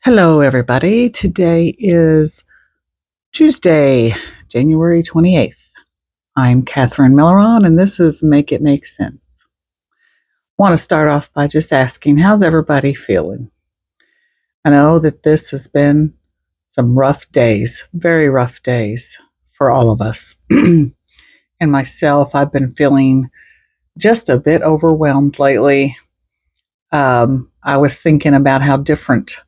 Hello, everybody. Today is Tuesday, January 28th. I'm Catherine Milleron, and this is Make It Make Sense. I want to start off by just asking, how's everybody feeling? I know that this has been some rough days, very rough days for all of us. And myself, I've been feeling just a bit overwhelmed lately. I was thinking about how different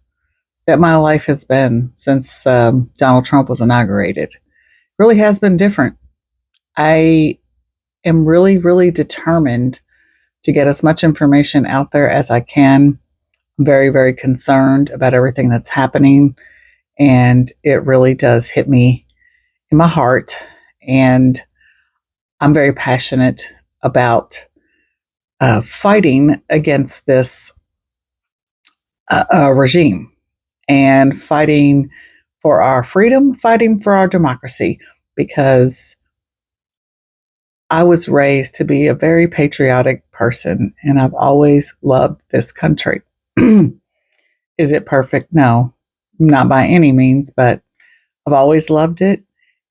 that my life has been since Donald Trump was inaugurated. It really has been different. I am really, really determined to get as much information out there as I can. I'm very, very concerned about everything that's happening, and it really does hit me in my heart. And I'm very passionate about fighting against this regime and fighting for our freedom, fighting for our democracy, because I was raised to be a very patriotic person and I've always loved this country. Is it perfect? No, not by any means, but I've always loved it.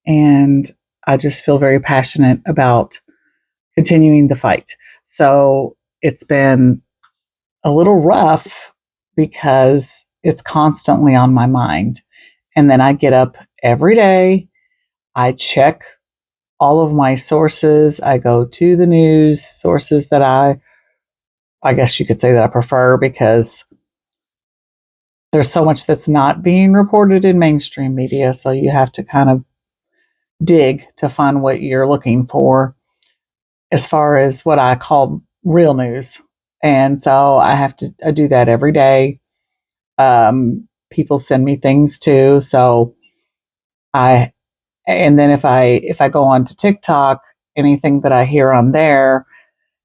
And I just feel very passionate about continuing the fight. So it's been a little rough because it's constantly on my mind. And then I get up every day, I check all of my sources. I go to the news sources that I guess you could say that I prefer, because there's so much that's not being reported in mainstream media. So you have to kind of dig to find what you're looking for as far as what I call real news. And so I do that every day. People send me things too. So and then if I go on to TikTok, anything that I hear on there,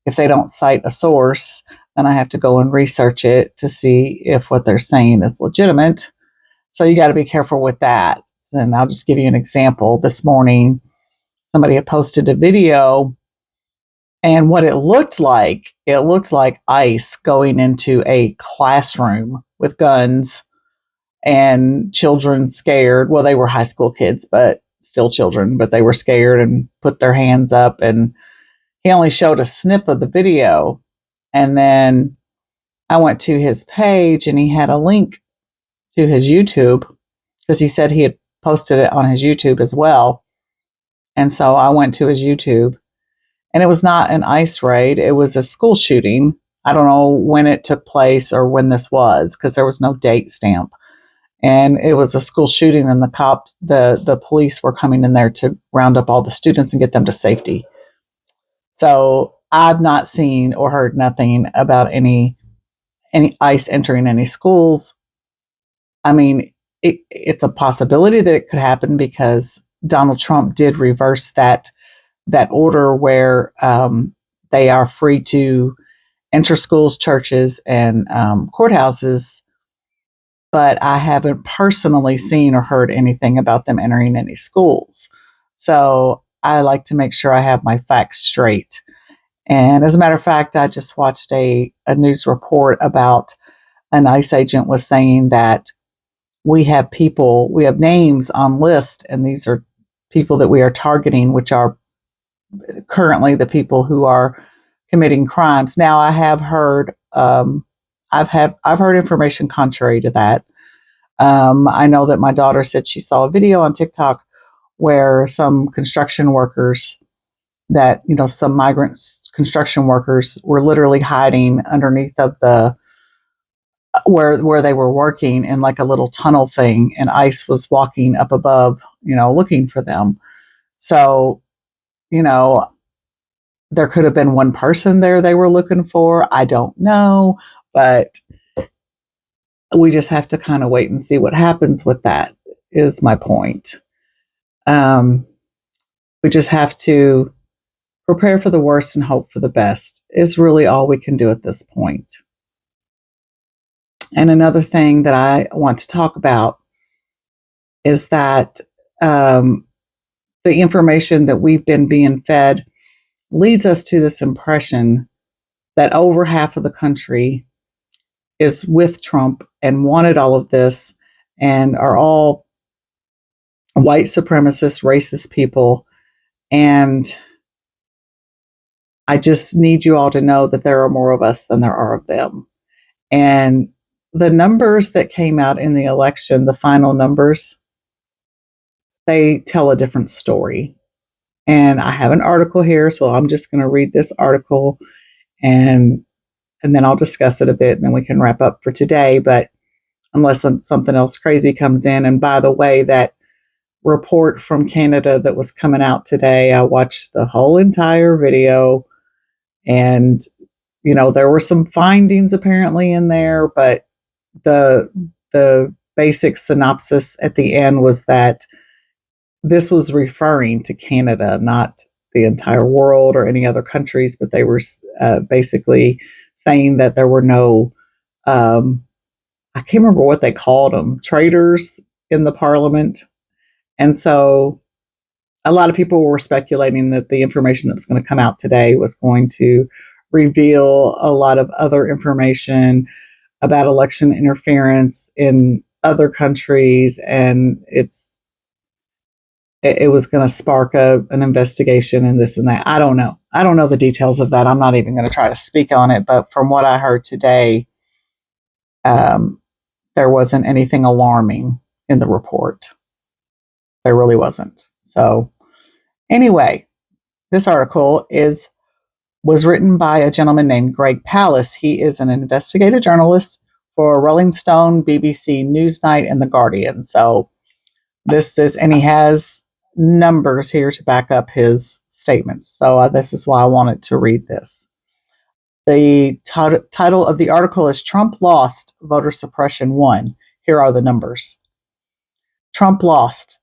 if they don't cite a source, then I have to go and research it to see if what they're saying is legitimate. So you got to be careful with that. And I'll just give you an example. This morning, somebody had posted a video, and what it looked like ICE going into a classroom with guns and children scared. Well, they were high school kids, but still children, but they were scared and put their hands up. And he only showed a snip of the video. And then I went to his page and he had a link to his YouTube, because he said he had posted it on his YouTube as well. And so I went to his YouTube, and it was not an ICE raid. It was a school shooting. I don't know when it took place or when this was, because there was no date stamp. And it was a school shooting, and the police were coming in there to round up all the students and get them to safety. So I've not seen or heard nothing about any ICE entering any schools. I mean, it's a possibility that it could happen, because Donald Trump did reverse that order where they are free to enter schools, churches, and courthouses. But I haven't personally seen or heard anything about them entering any schools. So I like to make sure I have my facts straight. And as a matter of fact, I just watched a news report about an ICE agent was saying that we have names on list, and these are people that we are targeting, which are currently the people who are committing crimes. Now, I have heard, I've heard information contrary to that. I know that my daughter said she saw a video on TikTok where some construction workers, some migrants construction workers were literally hiding underneath of the where they were working in like a little tunnel thing, and ICE was walking up above, looking for them. So, you know, there could have been one person there they were looking for. I don't know, but we just have to kind of wait and see what happens with that, is my point. We just have to prepare for the worst and hope for the best, is really all we can do at this point. And another thing that I want to talk about is that the information that we've been being fed leads us to this impression that over half of the country is with Trump and wanted all of this and are all white supremacist, racist people. And I just need you all to know that there are more of us than there are of them. And the numbers that came out in the election, the final numbers, they tell a different story. And I have an article here, so I'm just going to read this article and then I'll discuss it a bit and then we can wrap up for today. But unless something else crazy comes in. And by the way, that report from Canada that was coming out today, I watched the whole entire video, and there were some findings apparently in there, but the basic synopsis at the end was that this was referring to Canada, not the entire world or any other countries, but they were basically saying that there were no, I can't remember what they called them, traitors in the parliament. And so a lot of people were speculating that the information that was going to come out today was going to reveal a lot of other information about election interference in other countries, and it was going to spark an investigation and this and that. I don't know. I don't know the details of that. I'm not even going to try to speak on it. But from what I heard today, there wasn't anything alarming in the report. There really wasn't. So anyway, this article was written by a gentleman named Greg Pallas. He is an investigative journalist for Rolling Stone, BBC Newsnight, and The Guardian. So and he has numbers here to back up his statements. So this is why I wanted to read this. The title of the article is Trump Lost, Voter Suppression Won. Here are the numbers. Trump lost.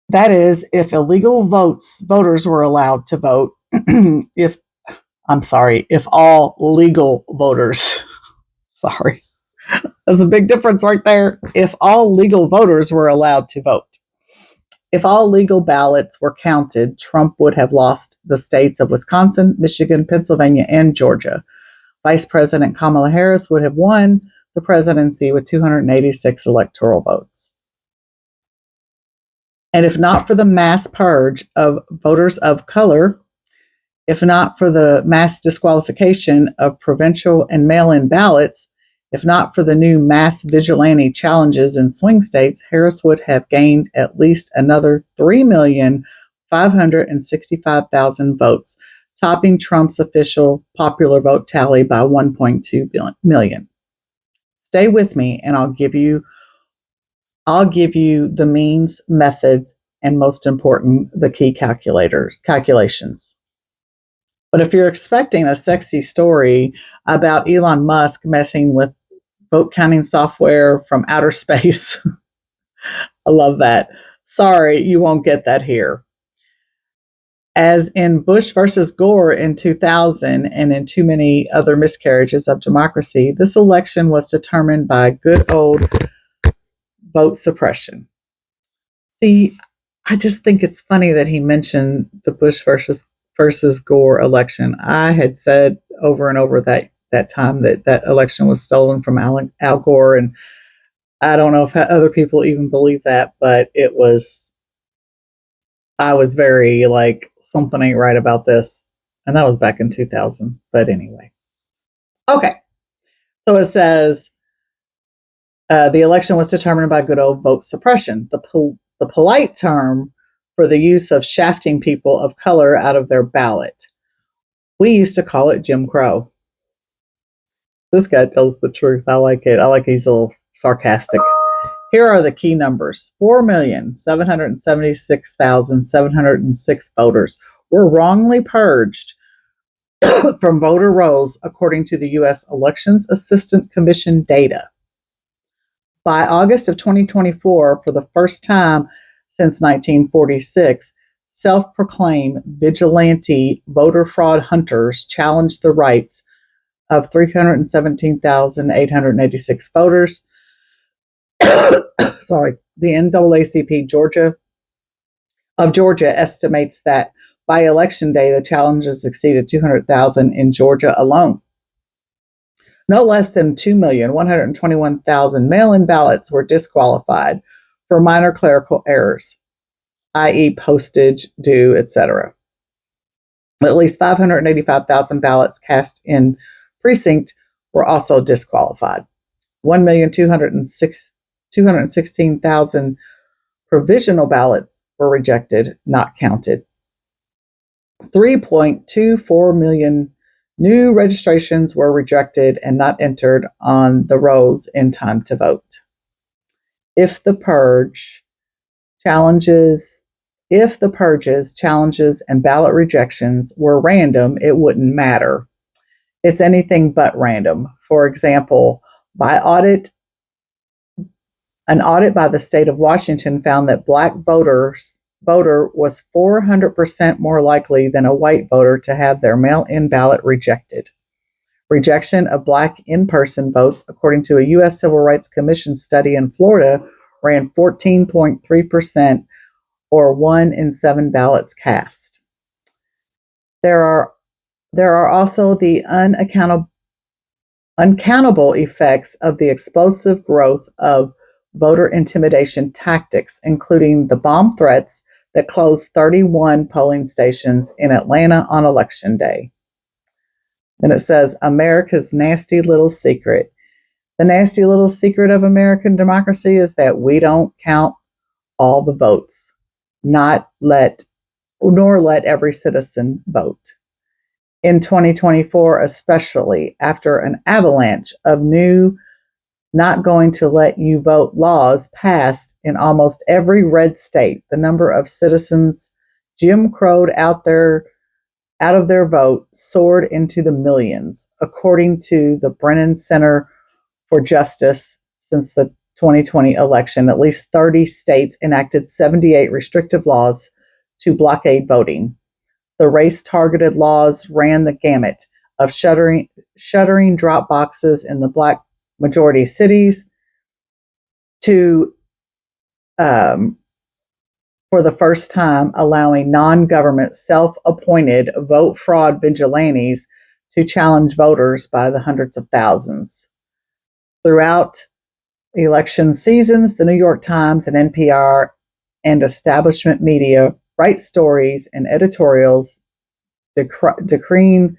That is, if illegal voters were allowed to vote, if all legal voters, sorry, that's a big difference right there. If all legal voters were allowed to vote. If all legal ballots were counted, Trump would have lost the states of Wisconsin, Michigan, Pennsylvania, and Georgia. Vice President Kamala Harris would have won the presidency with 286 electoral votes. And if not for the mass purge of voters of color, if not for the mass disqualification of provincial and mail-in ballots, if not for the new mass vigilante challenges in swing states, Harris would have gained at least another 3,565,000 votes, topping Trump's official popular vote tally by 1.2 million. Stay with me and I'll give you the means, methods, and most important, the key calculations. But if you're expecting a sexy story about Elon Musk messing with vote counting software from outer space, I love that. Sorry, you won't get that here. As in Bush versus Gore in 2000 and in too many other miscarriages of democracy, this election was determined by good old vote suppression. See, I just think it's funny that he mentioned the Bush versus Gore election. I had said over and over that time that election was stolen from Al Gore, and I don't know if other people even believe that, but I was very like, something ain't right about this. And that was back in 2000. But anyway. Okay. So it says the election was determined by good old vote suppression. The polite term for the use of shafting people of color out of their ballot. We used to call it Jim Crow. This guy tells the truth. I like it. I like he's a little sarcastic. Here are the key numbers. 4,776,706 voters were wrongly purged from voter rolls, according to the U.S. Elections Assistance Commission data. By August of 2024, for the first time since 1946, self-proclaimed vigilante voter fraud hunters challenged the rights of 317,886 voters. Sorry, the NAACP Georgia estimates that by election day, the challenges exceeded 200,000 in Georgia alone. No less than 2,121,000 mail-in ballots were disqualified for minor clerical errors, i.e. postage due, etc. At least 585,000 ballots cast in precinct were also disqualified. 1,216,000 provisional ballots were rejected, not counted. 3.24 million new registrations were rejected and not entered on the rolls in time to vote. If the purges, challenges, and ballot rejections were random, it wouldn't matter. It's anything but random. For example, an audit by the state of Washington found that black voter was 400% more likely than a white voter to have their mail-in ballot rejected. Rejection of black in-person votes, according to a U.S. Civil Rights Commission study in Florida, ran 14.3%, or 1 in 7 ballots cast. There are also the uncountable effects of the explosive growth of voter intimidation tactics, including the bomb threats that closed 31 polling stations in Atlanta on Election Day. Then it says, America's nasty little secret. The nasty little secret of American democracy is that we don't count all the votes, nor let every citizen vote. In 2024, especially after an avalanche of new not going to let you vote laws passed in almost every red state, the number of citizens Jim Crowed out of their vote soared into the millions, according to the Brennan Center for Justice. Since the 2020 election, at least 30 states enacted 78 restrictive laws to blockade voting. The race-targeted laws ran the gamut of shuttering drop boxes in the black majority cities to, for the first time, allowing non-government self-appointed vote fraud vigilantes to challenge voters by the hundreds of thousands. Throughout election seasons, the New York Times and NPR and establishment media write stories and editorials decrying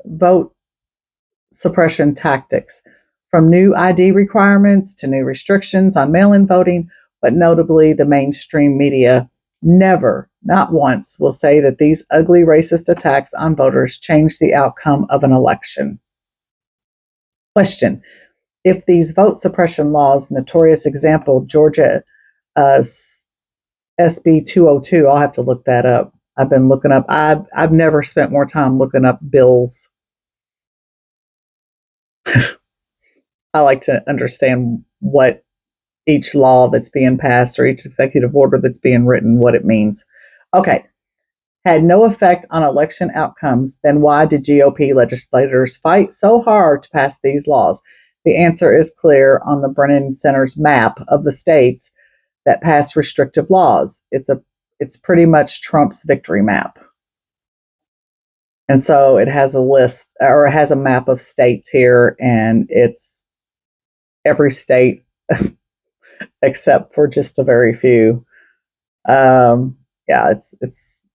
vote suppression tactics, from new ID requirements to new restrictions on mail-in voting, but notably the mainstream media never, not once, will say that these ugly racist attacks on voters change the outcome of an election. Question: if these vote suppression laws, notorious example, Georgia SB 202, I'll have to look that up. I've been looking up, I've never spent more time looking up bills. I like to understand what each law that's being passed or each executive order that's being written, what it means. Okay. Had no effect on election outcomes, then why did GOP legislators fight so hard to pass these laws? The answer is clear on the Brennan Center's map of the states that passed restrictive laws. It's pretty much Trump's victory map. And so it has a list, or it has a map of states here, and it's every state except for just a very few. Yeah, it's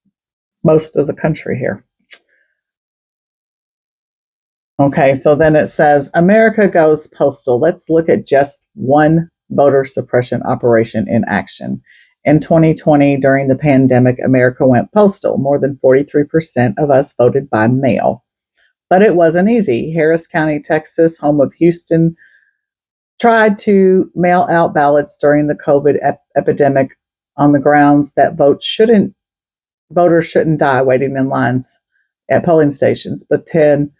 most of the country here. Okay, so then it says, America goes postal. Let's look at just one voter suppression operation in action. In 2020, during the pandemic, America went postal. More than 43% of us voted by mail. But it wasn't easy. Harris County, Texas, home of Houston, tried to mail out ballots during the COVID epidemic on the grounds that voters shouldn't die waiting in lines at polling stations. But then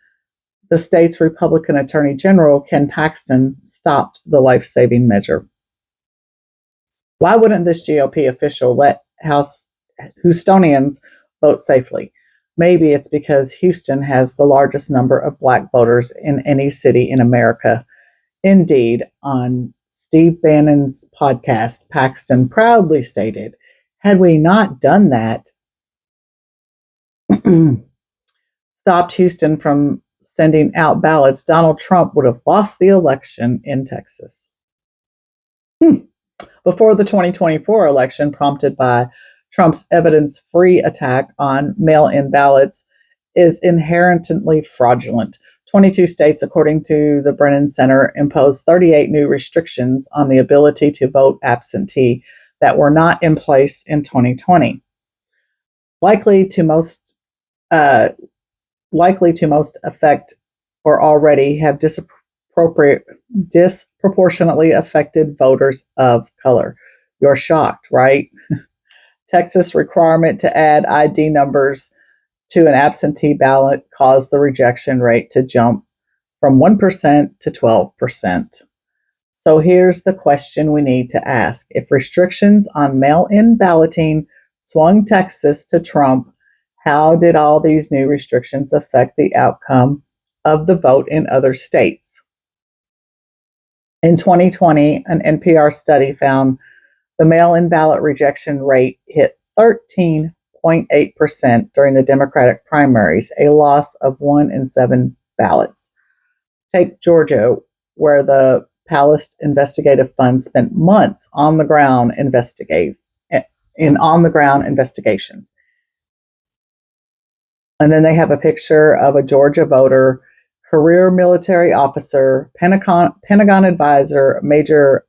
the state's Republican Attorney General, Ken Paxton, stopped the life-saving measure. Why wouldn't this GOP official let Houstonians vote safely? Maybe it's because Houston has the largest number of black voters in any city in America. Indeed, on Steve Bannon's podcast, Paxton proudly stated, had we not done that, stopped Houston from sending out ballots, Donald Trump would have lost the election in Texas. Before the 2024 election, prompted by Trump's evidence free attack on mail in ballots, is inherently fraudulent. 22 states, according to the Brennan Center, imposed 38 new restrictions on the ability to vote absentee that were not in place in 2020. Likely to most affect or already have disproportionately affected voters of color. You're shocked, right? Texas requirement to add ID numbers to an absentee ballot caused the rejection rate to jump from 1% to 12%. So here's the question we need to ask. If restrictions on mail-in balloting swung Texas to Trump, how did all these new restrictions affect the outcome of the vote in other states? In 2020, an NPR study found the mail-in ballot rejection rate hit 13.8% during the Democratic primaries, a loss of 1 in 7 ballots. Take Georgia, where the Palace Investigative Fund spent months on the ground investigations. And then they have a picture of a Georgia voter, career military officer, Pentagon advisor, Major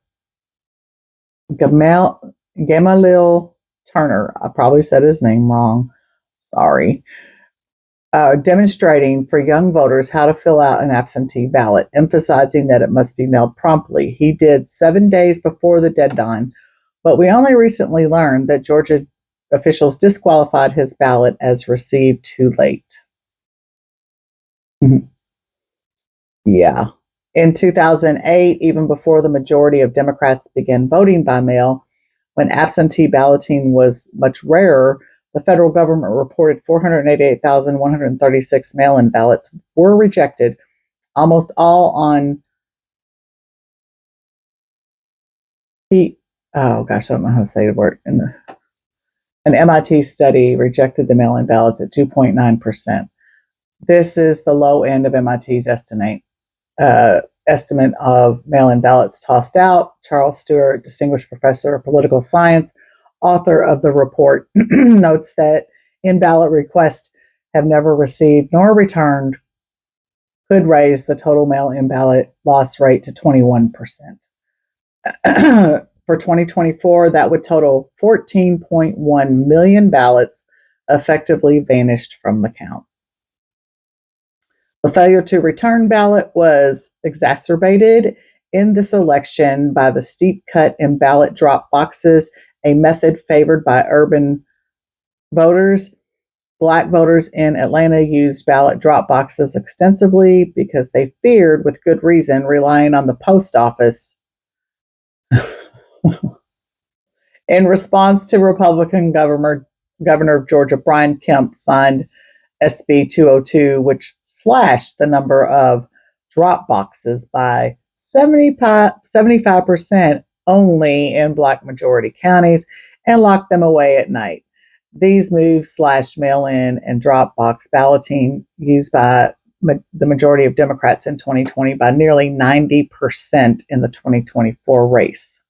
Gamaliel Turner. I probably said his name wrong. Sorry. Demonstrating for young voters how to fill out an absentee ballot, emphasizing that it must be mailed promptly. He did 7 days before the deadline, but we only recently learned that Georgia officials disqualified his ballot as received too late. Yeah. In 2008, even before the majority of Democrats began voting by mail, when absentee balloting was much rarer, the federal government reported 488,136 mail-in ballots were rejected, almost all on I don't know how to say the word. An MIT study rejected the mail-in ballots at 2.9%. This is the low end of MIT's estimate of mail-in ballots tossed out. Charles Stewart, distinguished professor of political science, author of the report, notes that in-ballot requests have never received nor returned could raise the total mail-in ballot loss rate to 21%. For 2024, that would total 14.1 million ballots effectively vanished from the count. The failure to return ballot was exacerbated in this election by the steep cut in ballot drop boxes, a method favored by urban voters. Black voters in Atlanta used ballot drop boxes extensively because they feared, with good reason, relying on the post office. In response to Republican Governor of Georgia Brian Kemp signed SB 202, which slashed the number of drop boxes by 75% only in Black majority counties and locked them away at night. These moves slashed mail-in and drop box balloting used by the majority of Democrats in 2020 by nearly 90% in the 2024 race.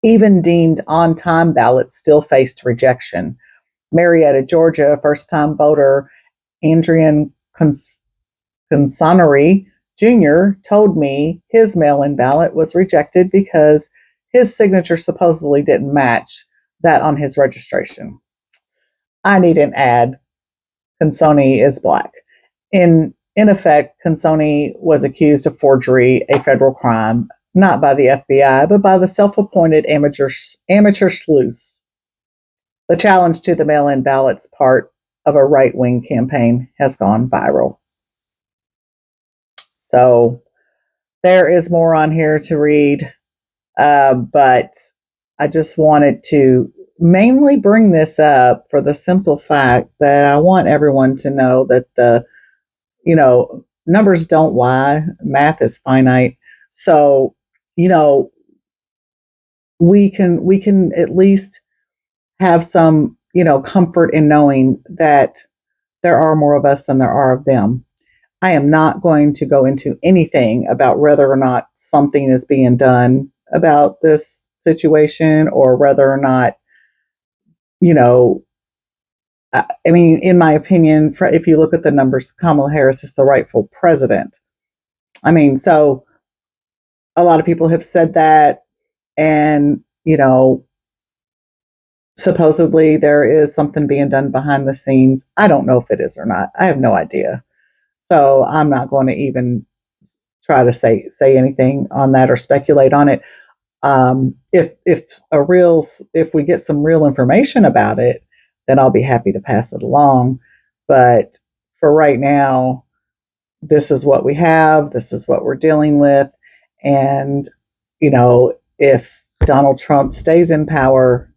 Even deemed on-time ballots still faced rejection. Marietta, Georgia, first-time voter Andrian Consonnery Jr. told me his mail-in ballot was rejected because his signature supposedly didn't match that on his registration. I need an add. Consoni is Black. In effect, Consoni was accused of forgery, a federal crime, not by the FBI, but by the self-appointed amateur sleuths. The challenge to the mail-in ballots part of a right-wing campaign has gone viral. So there is more on here to read, but I just wanted to mainly bring this up for the simple fact that I want everyone to know that numbers don't lie. Math is finite. So, we can at least have some, comfort in knowing that there are more of us than there are of them. I am not going to go into anything about whether or not something is being done about this situation or whether or not, you know, I mean, in my opinion, if you look at the numbers, Kamala Harris is the rightful president. I mean, so a lot of people have said that, and, supposedly there is something being done behind the scenes. I don't know if it is or not. I have no idea. So I'm not going to even try to say anything on that or speculate on it. If we get some real information about it, then I'll be happy to pass it along. But for right now, this is what we have. This is what we're dealing with, and if Donald Trump stays in power,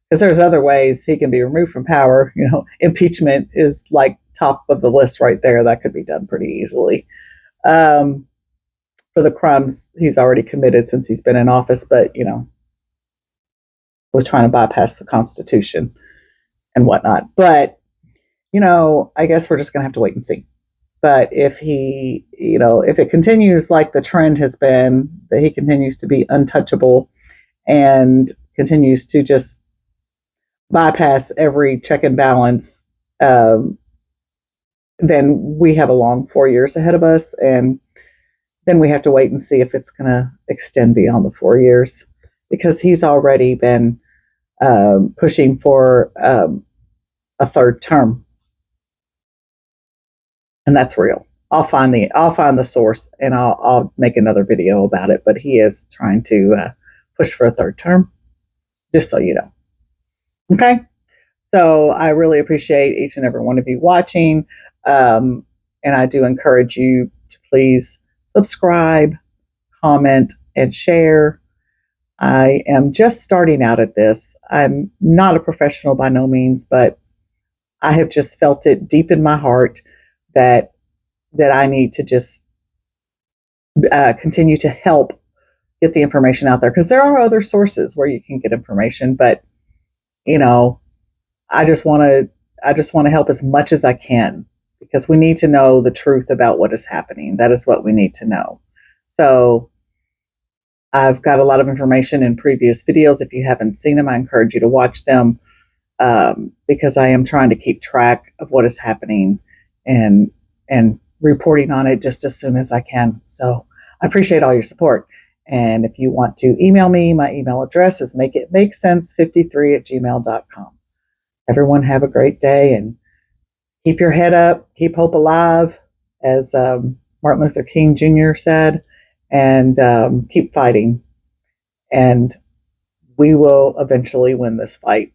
because there's other ways he can be removed from power. Impeachment is like top of the list right there. That could be done pretty easily. For the crimes he's already committed since he's been in office, but was trying to bypass the Constitution and whatnot. But I guess we're just gonna have to wait and see. But if if it continues like the trend has been, that he continues to be untouchable and continues to just bypass every check and balance, then we have a long 4 years ahead of us, and then we have to wait and see if it's going to extend beyond the 4 years, because he's already been pushing for a third term, and that's real. I'll find the source, and I'll make another video about it. But he is trying to push for a third term, just so you know. Okay. So I really appreciate each and every one of you watching. And I do encourage you to please subscribe, comment, and share. I am just starting out at this. I'm not a professional by no means, but I have just felt it deep in my heart that I need to just continue to help get the information out there, because there are other sources where you can get information, but I just want to help as much as I can, because we need to know the truth about what is happening. That is what we need to know. So I've got a lot of information in previous videos. If you haven't seen them, I encourage you to watch them, because I am trying to keep track of what is happening and reporting on it just as soon as I can. So I appreciate all your support. And if you want to email me, my email address is makeitmakesense53@gmail.com. Everyone have a great day, and keep your head up, keep hope alive, as Martin Luther King Jr. said, and keep fighting. And we will eventually win this fight.